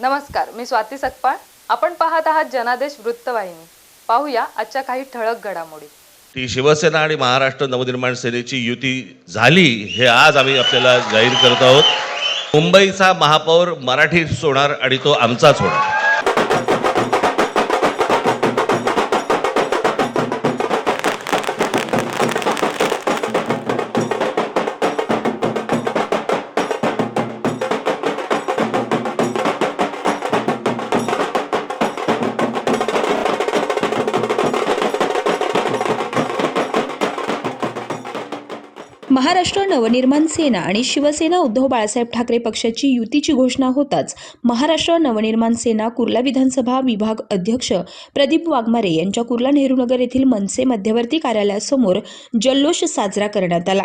नमस्कार, मी स्वाती सकपाळ. आपण पाहत आहात जनादेश वृत्तवाहिनी. पाहूया आजच्या काही ठळक घडामोडी. ती शिवसेना आणि महाराष्ट्र नवनिर्माण सेनेची युती झाली हे आज आम्ही आपल्याला जाहीर करत आहोत. मुंबईचा महापौर मराठीच होणार आणि तो आमचाच होणार. महाराष्ट्र नवनिर्माण सेना आणि शिवसेना उद्धव बाळासाहेब ठाकरे पक्षाची युतीची घोषणा होताच महाराष्ट्र नवनिर्माण सेना कुर्ला विधानसभा विभाग अध्यक्ष प्रदीप वाघमारे यांच्या कुर्ला नेहरूनगर येथील मनसे मध्यवर्ती कार्यालयासमोर जल्लोष साजरा करण्यात आला.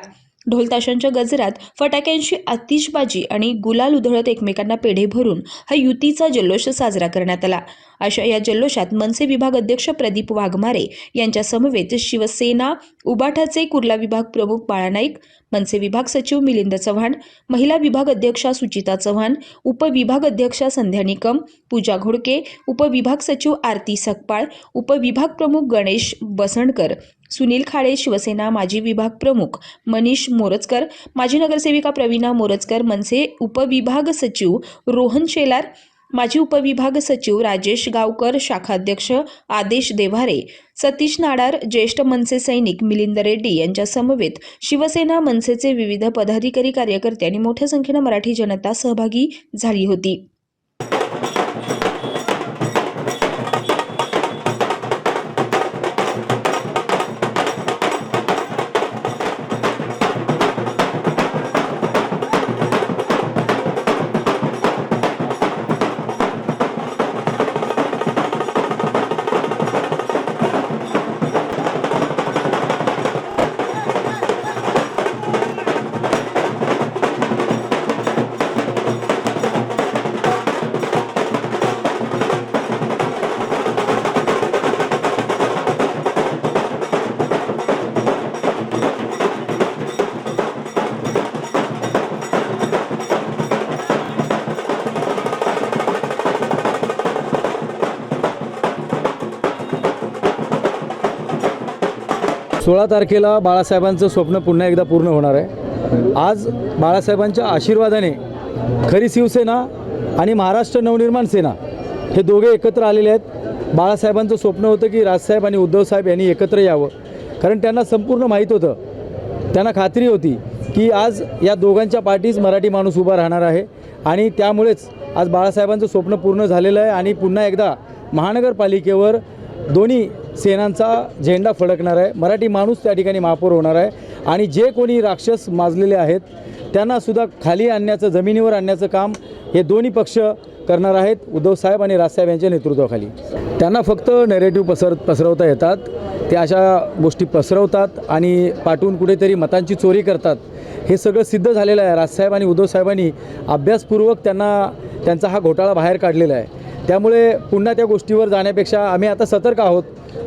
ढोलताशांच्या गजरात, फटाक्यांची आतिषबाजी आणि गुलाल उधळत एकमेकांना पेढे भरून हा युतीचा जल्लोष साजरा करण्यात आला. अशा या जल्लोषात मनसे विभाग अध्यक्ष प्रदीप वाघमारे यांच्या समवेत शिवसेना उबाठाचे कुर्ला विभाग प्रमुख बाळा नाईक, मनसे विभाग सचिव मिलिंद चव्हाण, महिला विभाग अध्यक्षा सुचिता चव्हाण, उपविभाग अध्यक्षा संध्या निकम, पूजा घोडके, उपविभाग सचिव आरती सकपाळ, उपविभाग प्रमुख गणेश बसणकर, सुनील खाडे, शिवसेना माजी विभाग प्रमुख मनीष मोरजकर, माजी नगरसेविका प्रवीणा मोरजकर, मनसे उपविभाग सचिव रोहन शेलार, माजी उपविभाग सचिव राजेश गावकर, शाखाध्यक्ष आदेश देवारे, सतीश नाडार, ज्येष्ठ मनसे सैनिक मिलिंद रेड्डी यांच्या समवेत शिवसेना मनसेचे विविध पदाधिकारी, कार्यकर्ते आणि मोठ्या संख्येने मराठी जनता सहभागी झाली होती. सोळा तारखेला बाळासाहेबांचं स्वप्न पुन्हा एकदा पूर्ण होणार आहे. आज बाळासाहेबांच्या आशीर्वादाने खरी शिवसेना आणि महाराष्ट्र नवनिर्माण सेना हे दोघे एकत्र आलेले आहेत. बाळासाहेबांचं स्वप्न होतं की राजसाहेब आणि उद्धवसाहेब यांनी एकत्र यावं, कारण त्यांना संपूर्ण माहीत होतं, त्यांना खात्री होती की आज या दोघांच्या पाठीस मराठी माणूस उभा राहणार आहे आणि त्यामुळेच आज बाळासाहेबांचं स्वप्न पूर्ण झालेलं आहे आणि पुन्हा एकदा महानगरपालिकेवर दोन्ही सेनांचा झेंडा फडकणार आहे. मराठी माणूस त्या ठिकाणी महापौर होणार आहे आणि जे कोणी राक्षस माजलेले आहेत त्यांनासुद्धा खाली आणण्याचं, जमिनीवर आणण्याचं काम हे दोन्ही पक्ष करणार आहेत, उद्धवसाहेब आणि राजसाहेब यांच्या नेतृत्वाखाली. त्यांना फक्त नेरेटिव्ह पसरवता येतात, ते अशा गोष्टी पसरवतात आणि पाठवून कुठेतरी मतांची चोरी करतात. हे सगळं सिद्ध झालेलं आहे. राजसाहेब आणि उद्धवसाहेबांनी अभ्यासपूर्वक त्यांचा हा घोटाळा बाहेर काढलेला आहे. त्यामुळे पुन्हा त्या गोष्टीवर जाण्यापेक्षा आम्ही आता सतर्क आहोत.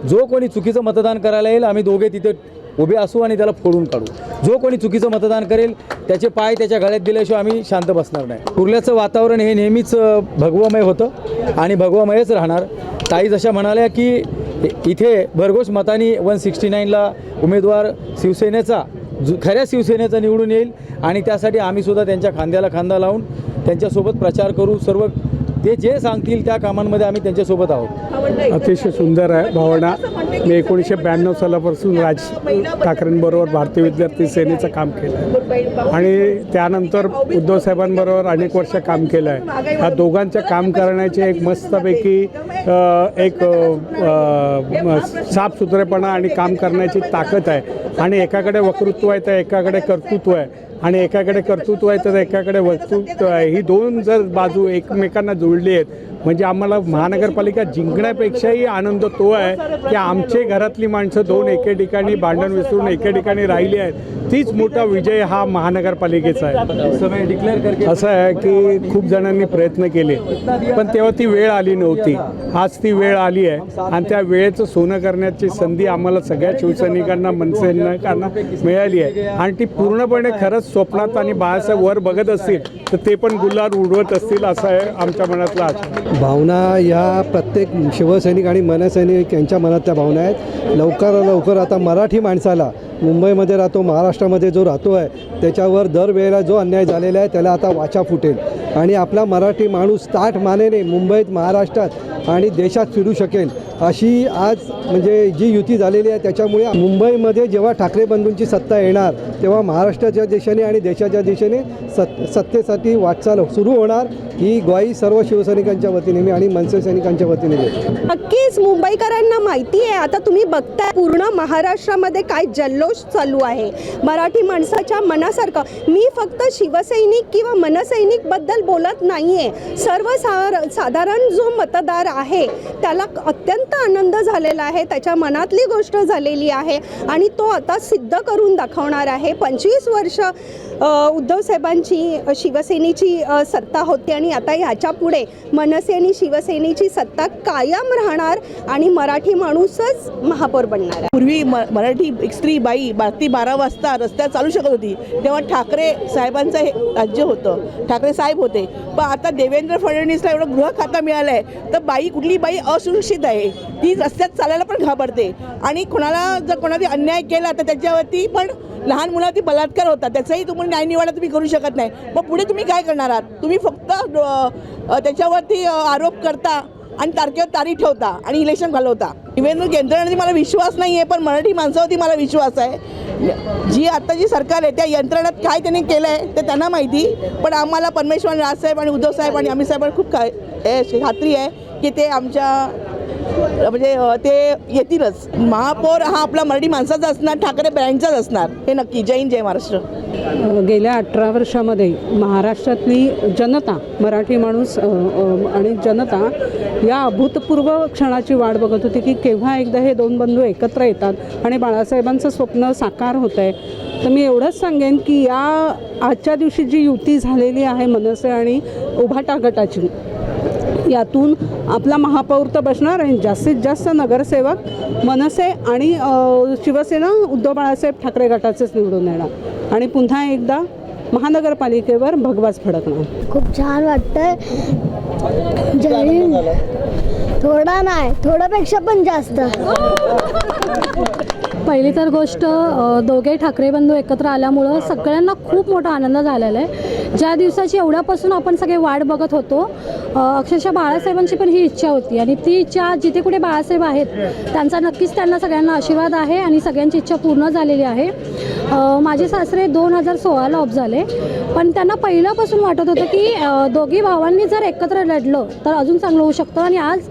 जो कोणी चुकीचं मतदान करायला येईल आम्ही दोघे तिथे उभे असू आणि त्याला फोडून काढू. जो कोणी चुकीचं मतदान करेल त्याचे पाय त्याच्या गळ्यात दिल्याशिवाय आम्ही शांत बसणार नाही. कुर्ल्याचं वातावरण हे नेहमीच भगवमय होतं आणि भगवमयच राहणार. ताई जशा म्हणाल्या की इथे भरघोस मतांनी 169ला उमेदवार शिवसेनेचा, खऱ्या शिवसेनेचा निवडून येईल आणि त्यासाठी आम्हीसुद्धा त्यांच्या खांद्याला खांदा लावून त्यांच्यासोबत प्रचार करू. सर्व ते जे सांगतील त्या कामांमध्ये आम्ही त्यांच्यासोबत आहोत. अतिशय सुंदर आहे भावना. मी 1992 सालापासून राज ठाकरेंबरोबर भारतीय विद्यार्थी सेनेचं काम केलं आहे आणि त्यानंतर उद्धवसाहेबांबरोबर अनेक वर्ष काम केलं आहे. ह्या दोघांचं काम करण्याचे एक मस्तपैकी एक साफसुथरेपणा आणि काम करण्याची ताकद आहे आणि एकाकडे वक्तृत्व आहे तर एकाकडे कर्तृत्व आहे आणि एकाकडे कर्तृत्व आहे तर एकाकडे वक्तृत्व आहे. ही दोन जर बाजू एकमेकांना जुळली आहेत म्हणजे आम्हाला महानगरपालिका जिंकण्यापेक्षाही आनंद तो आहे की आमचे घरातली माणसं दोन एके ठिकाणी भांडण विसरून एके ठिकाणी राहिली आहेत। तीच मोठा विजय हा महानगरपालिकेचा आहे। समय डिक्लेअर करके असं आहे की खूप जणांनी प्रयत्न केले पण तेव्हा ती वेळ आली नव्हती। आज ती वेळ आली आहे आणि त्या वेळेचं सोनं करण्याची संधी आम्हाला सगळ्या शिवसैनिकांना मनसैनिकांना मिळाली आहे आणि ती पूर्णपणे खरंच स्वप्नात आणि बाळासाहेब वर बघत असतील तर ते पण गुलाल उडवत असतील असं आहे आमच्या मनातला आशा। भावना या प्रत्येक शिवसैनिक आणि मनसैनिक यांच्या मनातल्या भावना आहेत। लवकर आता मराठी माणसाला मुंबईमध्ये राहतो, महाराष्ट्रामध्ये जो राहतो आहे त्याच्यावर दरवेळेला जो अन्याय झालेला आहे त्याला आता वाचा फुटेल आणि आपला मराठी माणूस ताठ मानेने मुंबईत, महाराष्ट्रात आणि देशात फिरू शकेल अशी आज म्हणजे जी युती झालेली आहे। त्याच्यामुळे मुंबईमध्ये जेव्हा ठाकरे बंधूंची सत्ता येणार तेव्हा महाराष्ट्राच्या दिशेने आणि देशाच्या दिशेने सत्तेसाठी वाटचाल सुरू होणार ही ग्वाही सर्व शिवसैनिकांच्या वतीने मी आणि मनसे सैनिकांच्या वतीने देतो। नक्कीच मुंबईकरांना माहिती आहे, आता तुम्ही बघताय पूर्ण महाराष्ट्रामध्ये काय जल्लोष चालू आहे मराठी माणसाच्या मनासारखं। मी फक्त शिवसैनिक किंवा मनसैनिक बद्दल बोलत नाहीये, साधारण जो मतदार आहे त्याला अत्यंत आनंद झालेला आहे, त्याच्या मनातली गोष्ट झालेली आहे आणि तो आता सिद्ध करून दाखवणार आहे। 25 वर्ष उद्धव साहेबांची शिवसेनेची सत्ता होती आणि आता ह्याच्या पुढे मनसे आणि शिवसेनेची सत्ता कायम राहणार आणि मराठी माणूसच महापौर बनणार आहे। पूर्वी मराठी एक स्त्री बाई रात्री 12 वाजता रस्त्यात चालू शकत होती तेव्हा ठाकरे साहेबांचं हे राज्य होतं, ठाकरे साहेब होते। पण आता देवेंद्र फडणवीसला एवढं गृह खाता मिळालं आहे तर कुठली बाई असुरक्षित आहे, ती रस्त्यात चालायला पण घाबरते आणि कोणाला जर कोणाला अन्याय केला तर त्याच्यावरती पण लहान मुलावरती बलात्कार होता, त्याचाही तुम्ही न्यायनिवाडा तुम्ही करू शकत नाही। मग पुढे तुम्ही काय करणार आहात? तुम्ही फक्त त्याच्यावरती आरोप करता आणि तारखेवर तारीख ठेवता आणि इलेक्शन घालवता। निवडणूक यंत्रणेवरती मला विश्वास नाही आहे पण मराठी माणसावरती मला विश्वास आहे। जी आता जी सरकार आहे त्या यंत्रणेत काय त्यांनी केलं आहे ते त्यांना माहिती, पण आम्हाला परमेश्वर राजसाहेब आणि उद्धव साहेब आणि अमित साहेबांना खूप खात्री आहे की ते आमच्या म्हणजे ते येतीलच। महापौर हा आपला मराठी माणसाचा असणार, ठाकरे ब्रँडचाच असणार, हे नक्की। जय हिंद, जय महाराष्ट्र। गेल्या 18 वर्षामध्ये महाराष्ट्रातली जनता, मराठी माणूस आणि जनता या अभूतपूर्व क्षणाची वाट बघत होती की केव्हा एकदा हे दोन बंधू एकत्र येतात आणि बाळासाहेबांचं स्वप्न साकार होतं आहे। तर मी एवढंच सांगेन की या आजच्या दिवशी जी युती झालेली आहे मनसे आणि उभाटा गटाची, यातून आपला महापौर तर बसणार आणि जास्तीत जास्त नगरसेवक मनसे आणि शिवसेना उद्धव बाळासाहेब ठाकरे गटाचेच निवडून येणार आणि पुन्हा एकदा महानगरपालिकेवर भगवाच फडकणार। खूप छान वाटतंय। जय हिंद। थोडा नाही, थोड्यापेक्षा पण जास्त। पहिली तर गोष्ट दोघे ठाकरे बंधू एकत्र आल्यामुळं सगळ्यांना खूप मोठा आनंद झालेला आहे। ज्या दिवसाची एवढ्यापासून आपण सगळे वाट बघत होतो, अक्षरशः बाळासाहेबांची पण ही इच्छा होती आणि ती इच्छा जिथे कुठे बाळासाहेब आहेत त्यांचा नक्कीच त्यांना सगळ्यांना आशीर्वाद आहे आणि सगळ्यांची इच्छा पूर्ण झालेली आहे। माझे सासरे 2016ला ऑफ झाले, पण त्यांना पहिल्यापासून वाटत होतं की दोघी भावांनी जर एकत्र लढलं तर अजून चांगलं होऊ शकतं आणि आज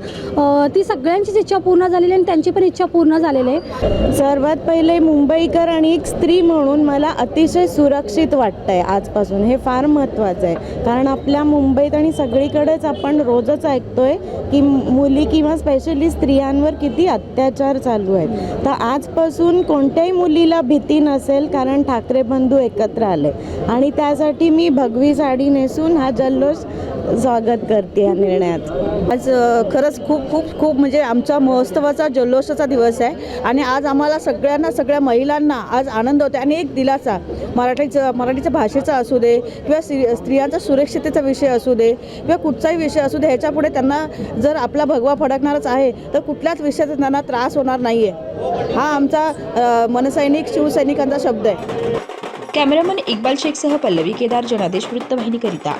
ती सगळ्यांचीच इच्छा पूर्ण झालेली आणि त्यांची पण इच्छा पूर्ण झालेली आहे। सर्वात पहिले मुंबईकर आणि एक स्त्री म्हणून मला अतिशय सुरक्षित वाटतंय आजपासून, हे फार महत्त्वाचं आहे। कारण आपल्या मुंबईत आणि सगळीकडेच आपण रोजच ऐकतोय की मुली किंवा स्पेशली स्त्रियांवर किती अत्याचार चालू आहेत। तर आजपासून कोणत्याही मुलीला भीती नसेल कारण ठाकरे बंधू एकत्र आले आणि त्यासाठी मी भगवी साडी नेसून हा जल्लोष स्वागत करते या निर्णयात। आज खरंच खूप म्हणजे आमचा महोत्सवाचा जल्लोषाचा दिवस आहे आणि आज आम्हाला सगळ्यांना, सगळ्या महिलांना आज आनंद होतो आणि एक दिलासा मराठीच्या भाषेचा असू दे किंवा स्त्रियांचा सुरक्षिततेचा विषय असू दे किंवा कुठचाही विषय असू दे, ह्याच्यापुढे त्यांना जर आपला भगवा फडकणारच आहे तर कुठल्याच विषयाचा त्यांना त्रास होणार नाही आहे, हा आमचा मनसैनिक शिवसैनिकांचा शब्द आहे। कॅमेरामन इक्बाल शेखसह पल्लवी केदार, जनादेश वृत्तवाहिनीकरिता।